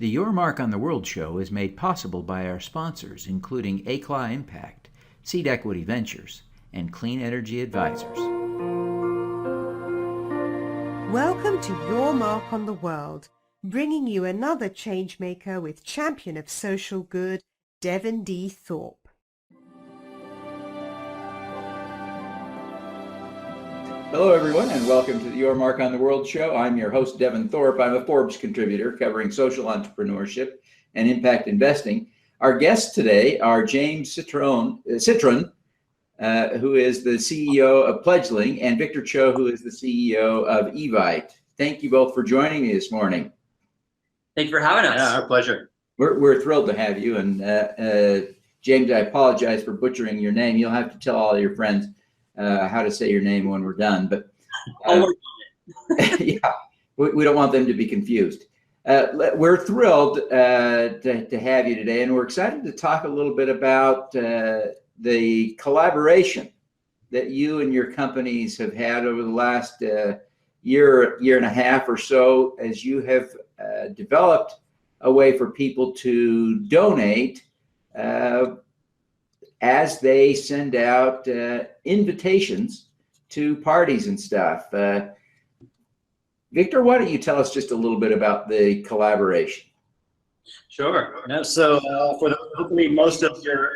The Your Mark on the World show is made possible by our sponsors, including ACLA Impact, Seed Equity Ventures, and Clean Energy Advisors. Welcome to Your Mark on the World, bringing you another changemaker with champion of social good, Devin D. Thorpe. Hello, everyone, and welcome to the Your Mark on the World show. I'm your host, Devin Thorpe. I'm a Forbes contributor covering social entrepreneurship and impact investing. Our guests today are James Citron, who is the CEO of Pledgeling, and Victor Cho, who is the CEO of Evite. Thank you both for joining me this morning. Thank you for having us. Yeah, our pleasure. We're thrilled to have you. And James, I apologize for butchering your name. You'll have to tell all your friends how to say your name when we're done. But yeah, we don't want them to be confused. We're thrilled to have you today, and we're excited to talk a little bit about the collaboration that you and your companies have had over the last year and a half or so, as you have developed a way for people to donate as they send out invitations to parties and stuff. Victor, why don't you tell us just a little bit about the collaboration? Sure. Yeah, so for hopefully most of your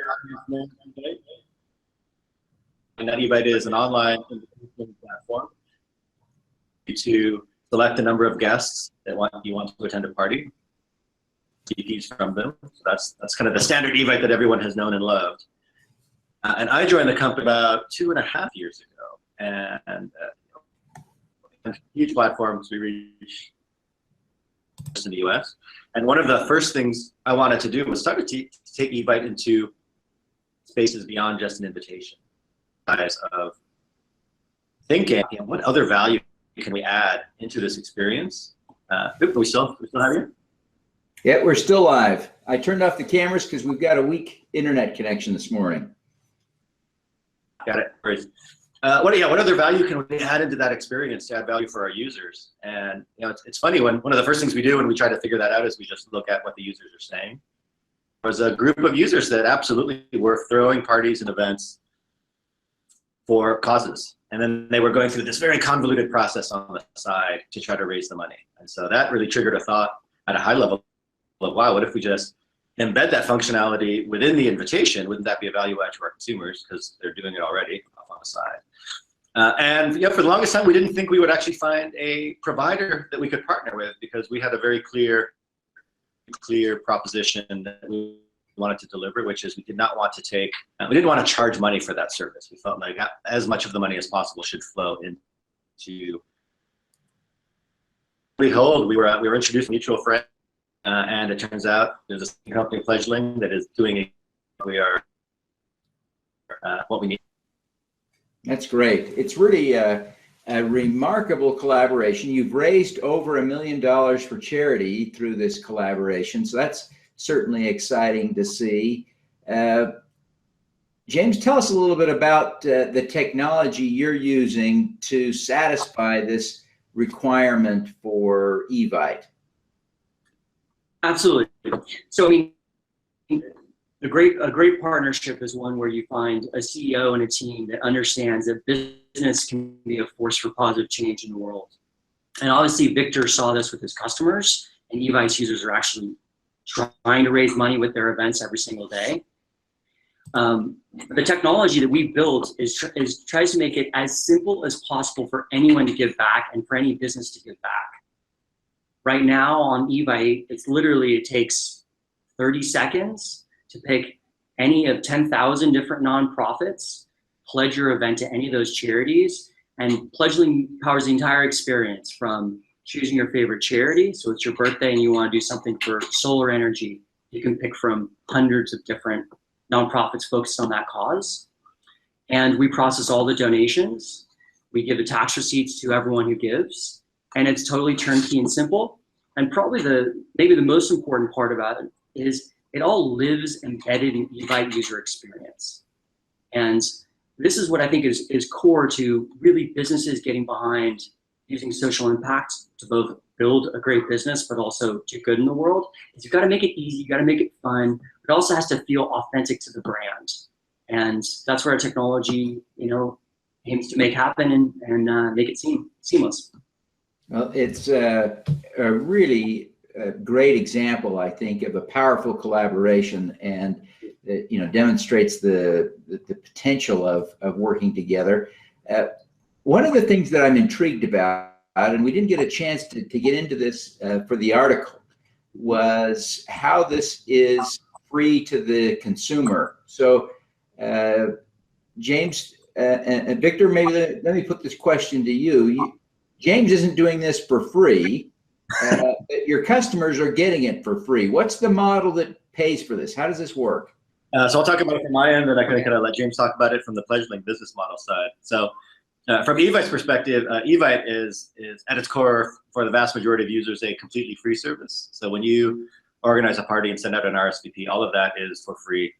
and that Evite is an online invitation platform to select a number of guests that you want to attend a party. CPs from them. So that's kind of the standard Evite that everyone has known and loved. And I joined the company about 2.5 years ago, and huge platforms we reach in the US. And one of the first things I wanted to do was start to take Evite into spaces beyond just an invitation. Of thinking, what other value can we add into this experience? We still have you? Yeah, we're still live. I turned off the cameras because we've got a weak internet connection this morning. Got it. Great. What other value can we add into that experience to add value for our users? And it's funny, when one of the first things we do when we try to figure that out is we just look at what the users are saying. There was a group of users that absolutely were throwing parties and events for causes, and then they were going through this very convoluted process on the side to try to raise the money. And so that really triggered a thought at a high level of, wow, what if we just embed that functionality within the invitation? Wouldn't that be a value add to our consumers, because they're doing it already off on the side? And for the longest time, we didn't think we would actually find a provider that we could partner with, because we had a very clear proposition that we wanted to deliver, which is we didn't want to charge money for that service. We felt like as much of the money as possible should flow into. We were introduced to a mutual friend, and it turns out there's a company, Pledgeling, that is doing what we need. That's great. It's really a remarkable collaboration. You've raised over $1 million for charity through this collaboration, so that's certainly exciting to see. James, tell us a little bit about the technology you're using to satisfy this requirement for Evite. Absolutely. So, I mean, a great partnership is one where you find a CEO and a team that understands that business can be a force for positive change in the world. And obviously, Victor saw this with his customers, and Evite's users are actually trying to raise money with their events every single day. The technology that we built tries to make it as simple as possible for anyone to give back and for any business to give back. Right now on Evite, it takes 30 seconds to pick any of 10,000 different nonprofits, pledge your event to any of those charities, and Pledgeling powers the entire experience, from choosing your favorite charity. So it's your birthday and you want to do something for solar energy. You can pick from hundreds of different nonprofits focused on that cause. And we process all the donations. We give the tax receipts to everyone who gives. And it's totally turnkey and simple. And probably maybe the most important part about it is it all lives embedded in Evite user experience. And this is what I think is core to really businesses getting behind using social impact to both build a great business, but also do good in the world, is you've got to make it easy, you got to make it fun. It also has to feel authentic to the brand. And that's where our technology, aims to make happen and make it seem seamless. Well, it's a really great example, I think, of a powerful collaboration, and demonstrates the potential of working together. One of the things that I'm intrigued about, and we didn't get a chance to get into this for the article, was how this is free to the consumer. So, James and Victor, maybe let me put this question to you. James isn't doing this for free. Your customers are getting it for free. What's the model that pays for this? How does this work? So I'll talk about it from my end, and I can kind of let James talk about it from the Pledgeling business model side. So from Evite's perspective, Evite is at its core, for the vast majority of users, a completely free service. So when you organize a party and send out an RSVP, all of that is for free.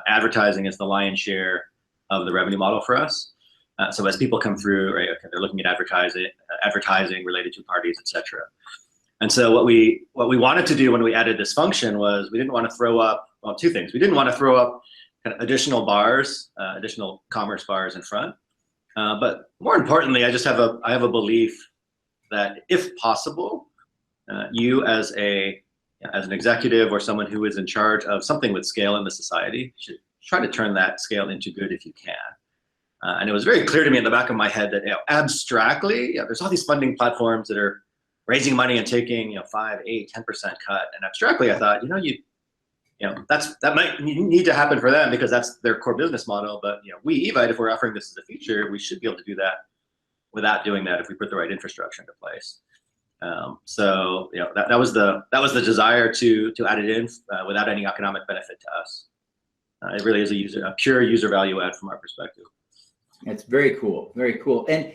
Advertising is the lion's share of the revenue model for us. So as people come through, right, okay, they're looking at advertising related to parties, etc. And so what we wanted to do when we added this function was we didn't want to throw up, well, two things. We didn't want to throw up kind of additional bars, additional commerce bars in front. But more importantly, I have a belief that if possible, you as an executive or someone who is in charge of something with scale in the society should try to turn that scale into good if you can. And it was very clear to me in the back of my head that abstractly, there's all these funding platforms that are raising money and taking 5, 8, 10% cut. And abstractly, I thought, that might need to happen for them because that's their core business model. But we Evite, if we're offering this as a feature, we should be able to do that without doing that if we put the right infrastructure into place. So that was the desire to add it in without any economic benefit to us. It really is a pure user value add from our perspective. That's very cool, very cool. And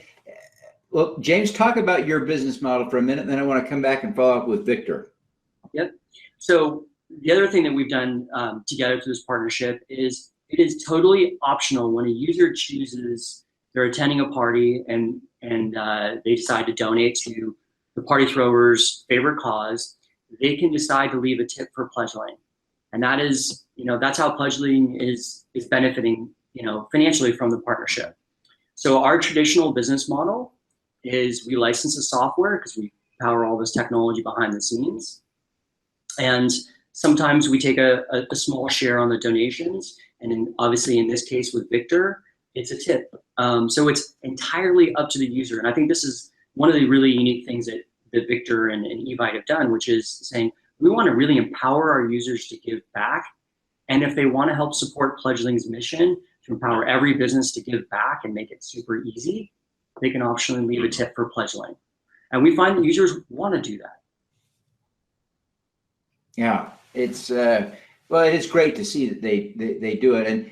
well, James, talk about your business model for a minute, and then I want to come back and follow up with Victor. Yep. So the other thing that we've done together through this partnership is it is totally optional when a user chooses they're attending a party and they decide to donate to the party thrower's favorite cause. They can decide to leave a tip for Pledgeling, and that is that's how Pledgeling is benefiting financially from the partnership. So our traditional business model is we license the software because we power all this technology behind the scenes. And sometimes we take a small share on the donations. And obviously in this case with Victor, it's a tip. So it's entirely up to the user. And I think this is one of the really unique things that Victor and Evite have done, which is saying we want to really empower our users to give back. And if they want to help support Pledgeling's mission to empower every business to give back and make it super easy, they can optionally leave a tip for Pledgeling. And we find that users want to do that. Yeah, it's well, it is great to see that they do it. And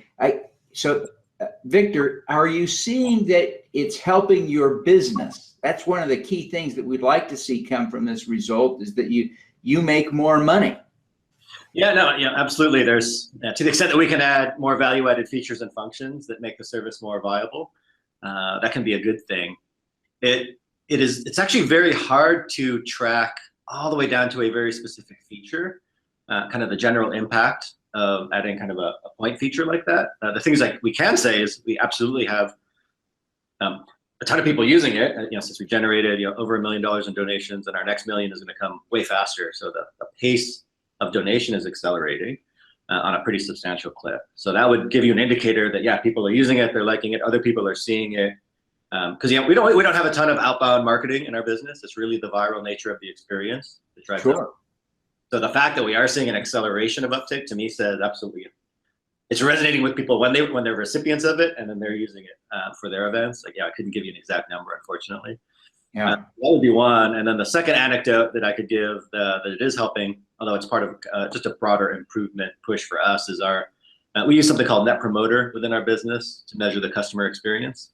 Victor, are you seeing that it's helping your business? That's one of the key things that we'd like to see come from this result, is that you make more money. Yeah, no, absolutely. There's to the extent that we can add more value-added features and functions that make the service more viable, that can be a good thing. It's actually very hard to track all the way down to a very specific feature, kind of the general impact of adding kind of a point feature like that. The things like we can say is we absolutely have a ton of people using it. Since we generated over $1 million in donations, and our next million is going to come way faster. So the pace of donation is accelerating on a pretty substantial clip. So that would give you an indicator that people are using it, they're liking it, other people are seeing it. Because we don't have a ton of outbound marketing in our business. It's really the viral nature of the experience that drives it. So the fact that we are seeing an acceleration of uptake to me says absolutely it's resonating with people when they're recipients of it, and then they're using it for their events. I couldn't give you an exact number, unfortunately. Yeah, that would be one. And then the second anecdote that I could give that it is helping, although it's part of just a broader improvement push for us, is we use something called Net Promoter within our business to measure the customer experience,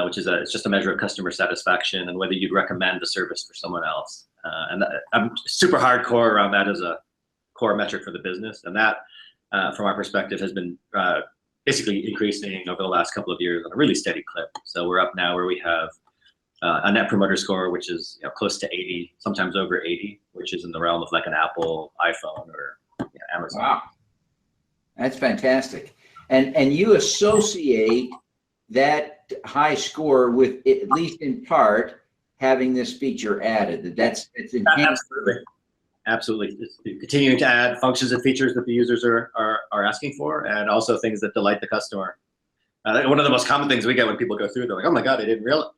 which is it's just a measure of customer satisfaction and whether you'd recommend the service for someone else. And I'm super hardcore around that as a core metric for the business. And that, from our perspective, has been basically increasing over the last couple of years on a really steady clip. So we're up now where we have a net promoter score, which is close to 80, sometimes over 80, which is in the realm of like an Apple iPhone or Amazon. Wow, that's fantastic. And you associate that high score with, at least in part, having this feature added. That's it's enhanced. Absolutely. It's continuing to add functions and features that the users are asking for, and also things that delight the customer. One of the most common things we get when people go through, they're like, "Oh my God, I didn't realize."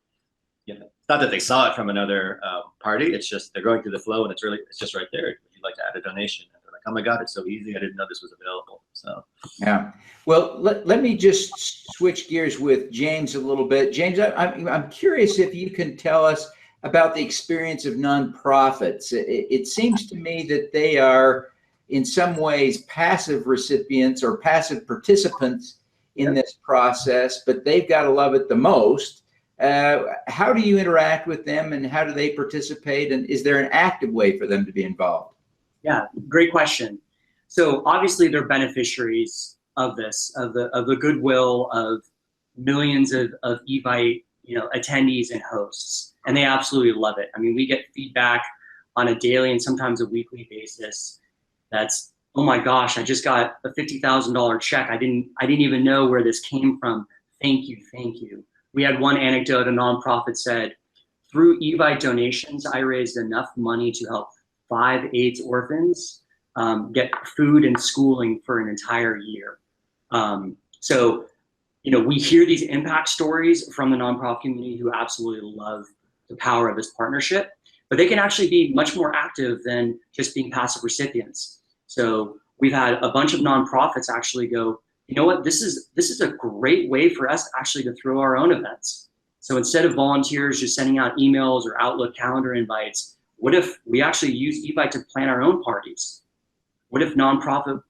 It's not that they saw it from another party. It's just they're going through the flow, and it's just right there. Would you like to add a donation? And they're like, "Oh my God, it's so easy. I didn't know this was available." So yeah. Well, let me just switch gears with James a little bit. James, I'm curious if you can tell us about the experience of nonprofits. It seems to me that they are, in some ways, passive recipients or passive participants in this process, but they've got to love it the most. How do you interact with them, and how do they participate? And is there an active way for them to be involved? Yeah, great question. So obviously they're beneficiaries of this, of the goodwill of millions of Evite, attendees and hosts, and they absolutely love it. I mean, we get feedback on a daily and sometimes a weekly basis. That's, oh my gosh, I just got a $50,000 check. I didn't even know where this came from. Thank you, thank you. We had one anecdote. A nonprofit said, through Evite donations, I raised enough money to help 5 AIDS orphans get food and schooling for an entire year. So, we hear these impact stories from the nonprofit community who absolutely love the power of this partnership, but they can actually be much more active than just being passive recipients. So we've had a bunch of nonprofits actually go, you know what, this is a great way for us actually to throw our own events. So instead of volunteers just sending out emails or Outlook calendar invites, what if we actually use Evite to plan our own parties? What if nonprofit,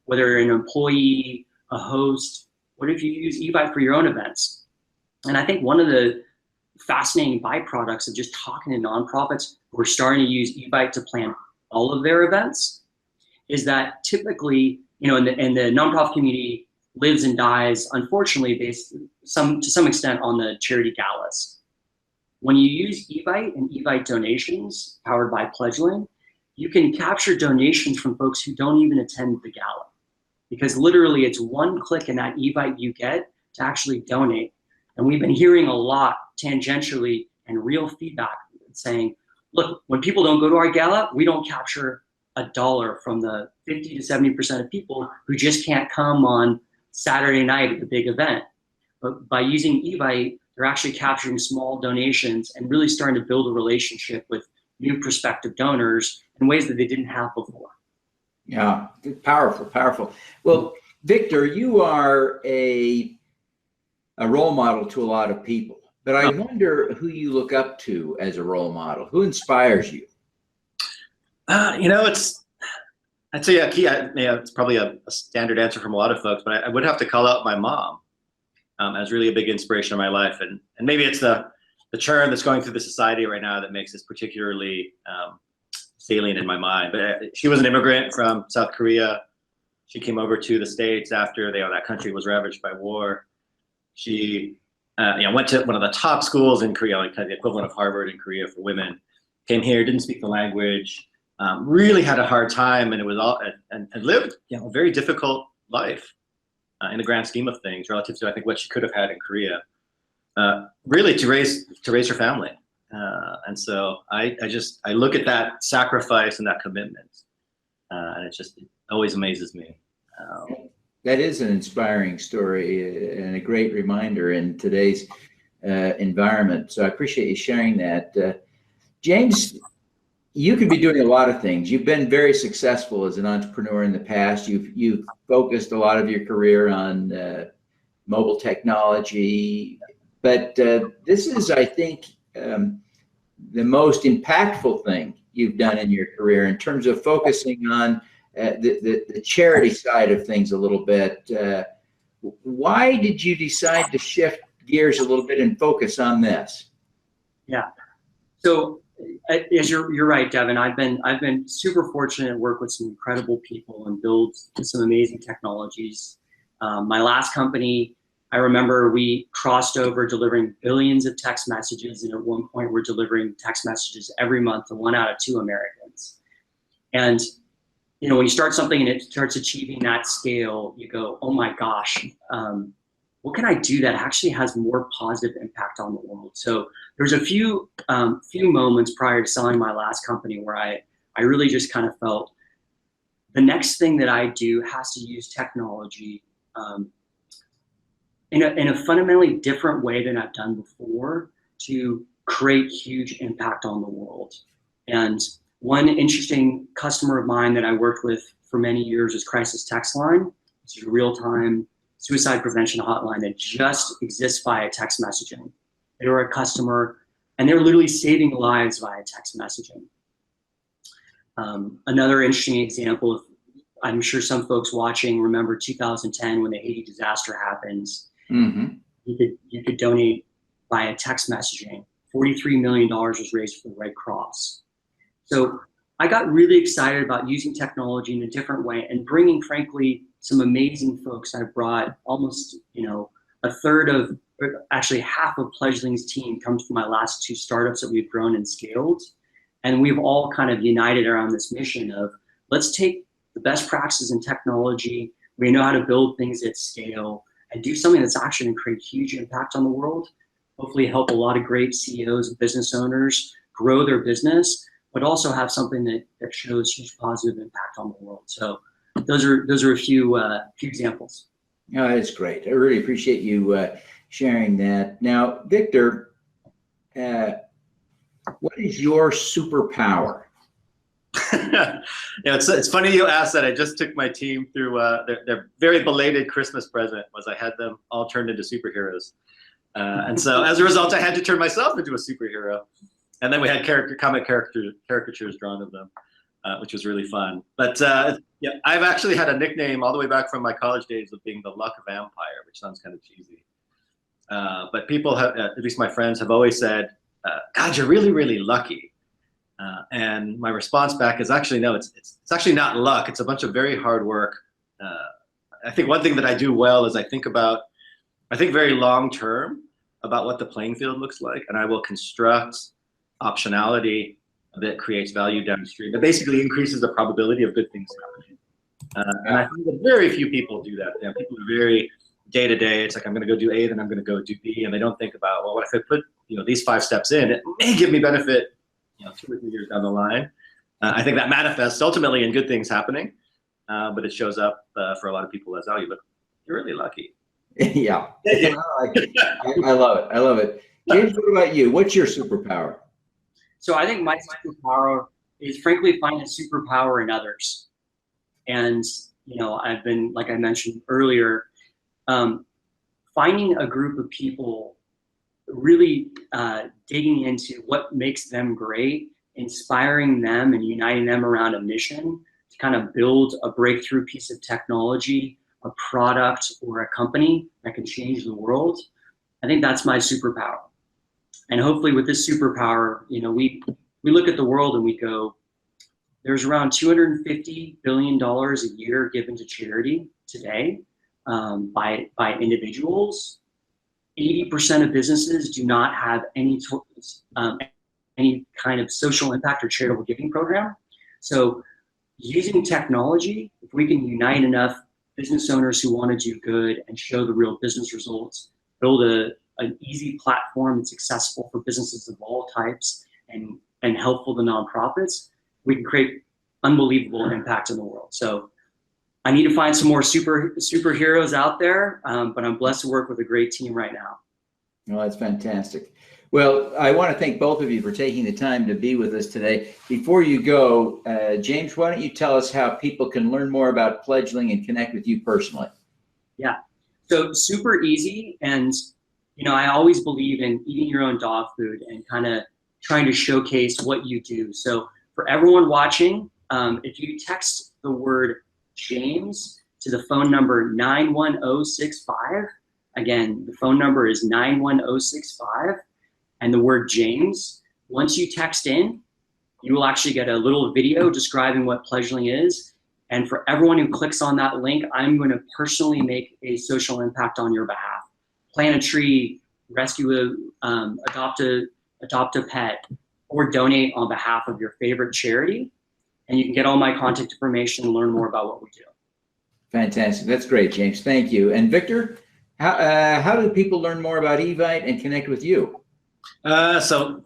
whether you're an employee, a host, what if you use Evite for your own events? And I think one of the fascinating byproducts of just talking to nonprofits who are starting to use Evite to plan all of their events is that typically, in the nonprofit community lives and dies, unfortunately, based to some extent on the charity galas. When you use Evite and Evite donations powered by PledgeLink, you can capture donations from folks who don't even attend the gala. Because literally it's one click in that Evite you get to actually donate. And we've been hearing a lot tangentially and real feedback saying, look, when people don't go to our gala, we don't capture $1 from the 50 to 70% of people who just can't come on Saturday night at the big event. But by using Evite, they're actually capturing small donations and really starting to build a relationship with new prospective donors in ways that they didn't have before. Yeah, powerful, powerful. Well, Victor, you are a role model to a lot of people, but I wonder who you look up to as a role model. Who inspires you? I'd say it's probably a standard answer from a lot of folks, but I would have to call out my mom as really a big inspiration in my life, and maybe it's the churn that's going through the society right now that makes this particularly salient in my mind. But she was an immigrant from South Korea. She came over to the States after that country was ravaged by war. She went to one of the top schools in Korea, like kind of the equivalent of Harvard in Korea for women. Came here, didn't speak the language, really had a hard time, and it was and lived a very difficult life in the grand scheme of things relative to I think what she could have had in Korea. Really to raise her family. And so I look at that sacrifice and that commitment, and it always amazes me. That is an inspiring story and a great reminder in today's environment. So I appreciate you sharing that. James, you could be doing a lot of things. You've been very successful as an entrepreneur in the past. You've focused a lot of your career on mobile technology, but this is, I think, the most impactful thing you've done in your career in terms of focusing on the charity side of things a little bit. Why did you decide to shift gears a little bit and focus on this? Yeah. So as you're right, Devin, I've been super fortunate to work with some incredible people and build some amazing technologies. My last company, I remember we crossed over delivering billions of text messages, and at one point we're delivering text messages every month to 1 out of 2 Americans. And when you start something and it starts achieving that scale, you go, oh my gosh, what can I do that actually has more positive impact on the world? So there's a few moments prior to selling my last company where I really just kind of felt the next thing that I do has to use technology in a fundamentally different way than I've done before to create huge impact on the world. And one interesting customer of mine that I worked with for many years is Crisis Text Line. It's a real-time suicide prevention hotline that just exists via text messaging. They were a customer, and they're literally saving lives via text messaging. Another interesting example, I'm sure some folks watching remember 2010 when the Haiti disaster happens. Mm-hmm. You could donate via text messaging. $43 million was raised for the Red Cross. So I got really excited about using technology in a different way and bringing, frankly, some amazing folks. I brought almost, a third of, actually half of Pledgeling's team comes from my last 2 startups that we've grown and scaled. And we've all kind of united around this mission of let's take the best practices in technology. We know how to build things at scale and do something that's actually going to create huge impact on the world. Hopefully help a lot of great CEOs and business owners grow their business, but also have something that shows huge positive impact on the world. So those are a few examples. Oh, that's great. I really appreciate you sharing that. Now, Victor, what is your superpower? It's funny you asked that. I just took my team through their very belated Christmas present was I had them all turned into superheroes. And so as a result, I had to turn myself into a superhero. And then we had comic caricatures drawn of them, which was really fun. But I've actually had a nickname all the way back from my college days of being the luck vampire, which sounds kind of cheesy. But people have, at least my friends, have always said, God, you're really, really lucky. And my response back is actually, no, it's actually not luck. It's a bunch of very hard work. I think one thing that I do well is I think very long term about what the playing field looks like, and I will construct optionality that creates value downstream. That basically increases the probability of good things happening. And I think that very few people do that. People are very day to day. It's like, I'm going to go do A, then I'm going to go do B, and they don't think about, well, what if I put these 5 steps in? It may give me benefit 2 or 3 years down the line. I think that manifests ultimately in good things happening, but it shows up for a lot of people as value. But you're really lucky. Yeah, I love it. I love it. James, what about you? What's your superpower? So I think my superpower is frankly finding a superpower in others. And, I've been, like I mentioned earlier, finding a group of people really digging into what makes them great, inspiring them and uniting them around a mission to kind of build a breakthrough piece of technology, a product, or a company that can change the world. I think that's my superpower. And hopefully with this superpower, we look at the world and we go, there's around $250 billion a year given to charity today by individuals. 80% of businesses do not have any kind of social impact or charitable giving program. So using technology, if we can unite enough business owners who want to do good and show the real business results, build an easy platform that's accessible for businesses of all types and helpful to nonprofits, we can create unbelievable impact in the world. So I need to find some more superheroes out there, but I'm blessed to work with a great team right now. Well, that's fantastic. Well, I want to thank both of you for taking the time to be with us today. Before you go, James, why don't you tell us how people can learn more about Pledgeling and connect with you personally? Yeah, so super easy. And, I always believe in eating your own dog food and kind of trying to showcase what you do. So for everyone watching, if you text the word James to the phone number 91065, again, the phone number is 91065, and the word James, once you text in, you will actually get a little video describing what Pledgeling is. And for everyone who clicks on that link, I'm going to personally make a social impact on your behalf. plant a tree, rescue adopt a pet, or donate on behalf of your favorite charity. And you can get all my contact information and learn more about what we do. Fantastic. That's great, James. Thank you. And Victor, how do people learn more about Evite and connect with you? So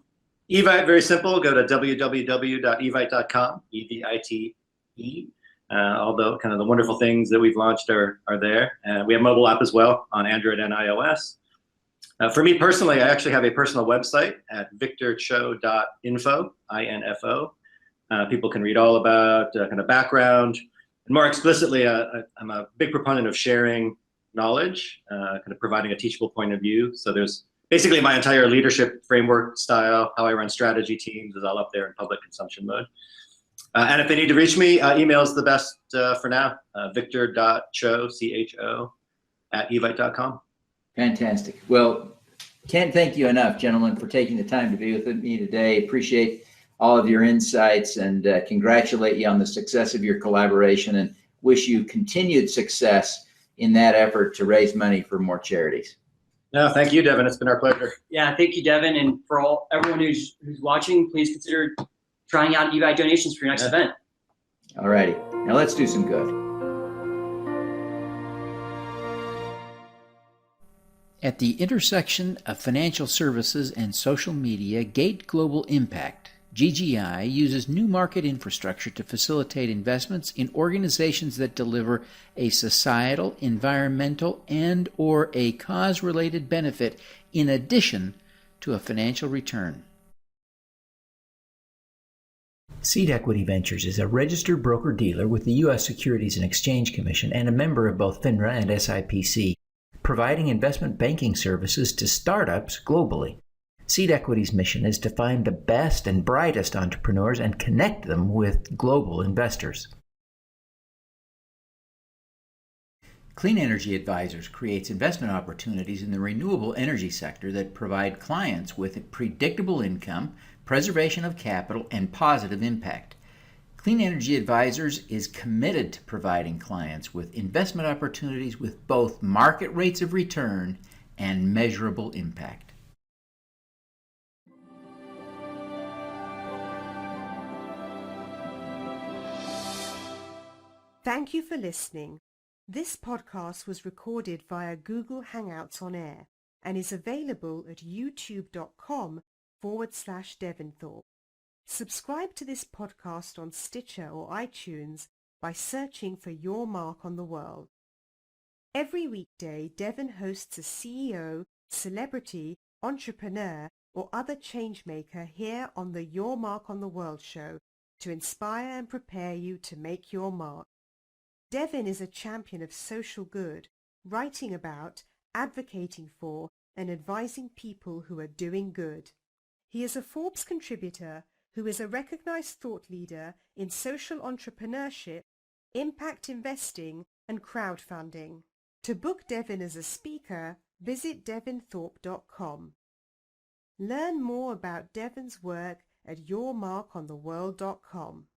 Evite, very simple. Go to www.evite.com, E-V-I-T-E. All the kind of the wonderful things that we've launched are there. We have mobile app as well on Android and iOS. For me personally, I actually have a personal website at victorcho.info, I-N-F-O. People can read all about kind of background. And more explicitly, I'm a big proponent of sharing knowledge, kind of providing a teachable point of view. So there's basically my entire leadership framework style, how I run strategy teams is all up there in public consumption mode. And if they need to reach me, email is the best for now, victor.cho, C-H-O, at evite.com. Fantastic. Well, can't thank you enough, gentlemen, for taking the time to be with me today. Appreciate all of your insights and congratulate you on the success of your collaboration and wish you continued success in that effort to raise money for more charities. No, thank you, Devin. It's been our pleasure. Yeah, thank you, Devin. And for everyone who's watching, please consider trying out Evite donations for your next event. All righty. Now let's do some good. At the intersection of financial services and social media, Gate Global Impact, GGI, uses new market infrastructure to facilitate investments in organizations that deliver a societal, environmental, and/or a cause-related benefit in addition to a financial return. Seed Equity Ventures is a registered broker-dealer with the U.S. Securities and Exchange Commission and a member of both FINRA and SIPC, providing investment banking services to startups globally. Seed Equity's mission is to find the best and brightest entrepreneurs and connect them with global investors. Clean Energy Advisors creates investment opportunities in the renewable energy sector that provide clients with predictable income, preservation of capital, and positive impact. Clean Energy Advisors is committed to providing clients with investment opportunities with both market rates of return and measurable impact. Thank you for listening. This podcast was recorded via Google Hangouts on Air and is available at youtube.com/Devin Thorpe. Subscribe to this podcast on Stitcher or iTunes by searching for Your Mark on the World. Every weekday, Devin hosts a CEO, celebrity, entrepreneur, or other changemaker here on the Your Mark on the World show to inspire and prepare you to make your mark. Devin is a champion of social good, writing about, advocating for, and advising people who are doing good. He is a Forbes contributor who is a recognized thought leader in social entrepreneurship, impact investing, and crowdfunding. To book Devin as a speaker, visit devinthorpe.com. Learn more about Devin's work at yourmarkontheworld.com.